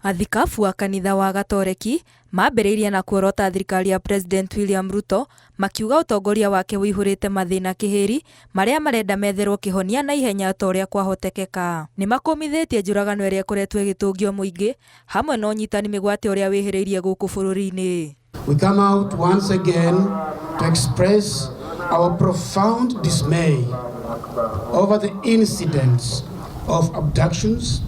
Athikabu wa kanitha wa Gatoreki mambĩrĩirie na kuorota thirikari ya President William Ruto makiuga ũtongoria wake wĩihũrĩte mathĩna kĩhĩri marĩa marenda metherwo kĩhonia na ihenya ta ũrĩa kwahotekeka. Nĩ makũmithĩtie njũragano ĩrĩa ĩkoretwo ĩgĩtũngio mũingĩ hamwe na ũnyitani mĩgwate ũrĩa wĩhĩrĩirie gũkũ bũrũri-inĩ. We come out once again to express our profound dismay over the incidents of abductions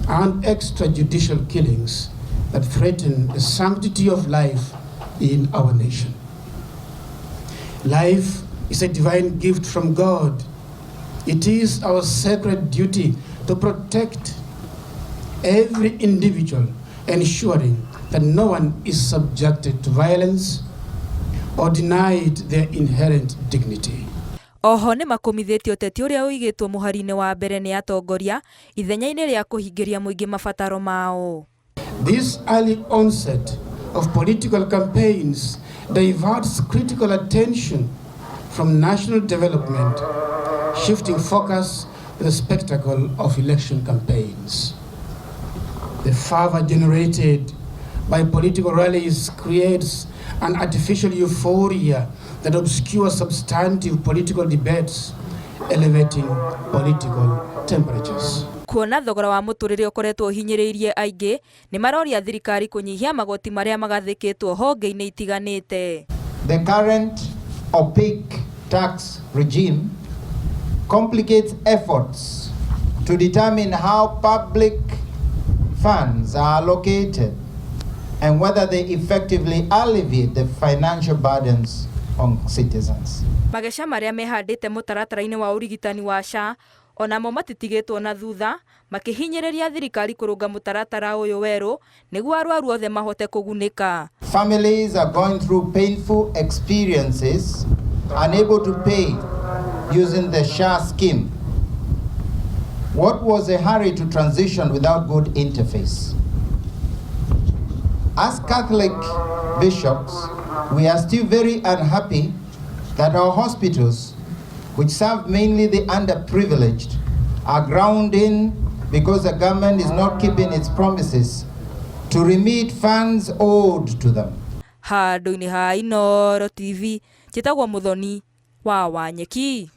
and extrajudicial killings that threaten the sanctity of life in our nation. Life is a divine gift from God. It is our sacred duty to protect every individual, ensuring that no one is subjected to violence or denied their inherent dignity. Oho nĩ makũmithĩtie ũteti ũrĩa ũigĩtwo mũhari-inĩ wa mbere nĩ atongoria ithenya-inĩ rĩa kũhingĩria mũingĩ mabataro mao. This early onset of political campaigns diverts critical attention from national development, shifting focus to the spectacle of election campaigns. The fervor generated by political rallies creates an artificial euphoria that obscures substantive political debates, elevating political temperatures. Kuona thogora wa mũtũrĩre ũkoretwo hinyĩrĩirie aingĩ nĩ maroria thirikari kũnyihia magoti marĩa magathĩkĩtwo honge-inĩ itiganĩte. The current opaque tax regime complicates efforts to determine how public funds are allocated and whether they effectively alleviate the financial burdens on citizens. Magesha marĩa mehandĩte mũtaratara-inĩ wa ũrigitani wa SHA onamo matitigĩtwo na thutha makĩhinyĩrĩria thirikari kũrũnga mũtaratara ũyũ werũ nĩguo arwaru othe mahote kũgunĩka. Families are going through painful experiences, unable to pay using the SHA scheme. What was a hurry to transition without good interface? As Catholic bishops, we are still very unhappy that our hospitals, which serve mainly the underprivileged, are ground in because the government is not keeping its promises to remit funds owed to them. Handũ-inĩ ha Inooro TV, njĩtagwo Mũthoni wa Wanyeki.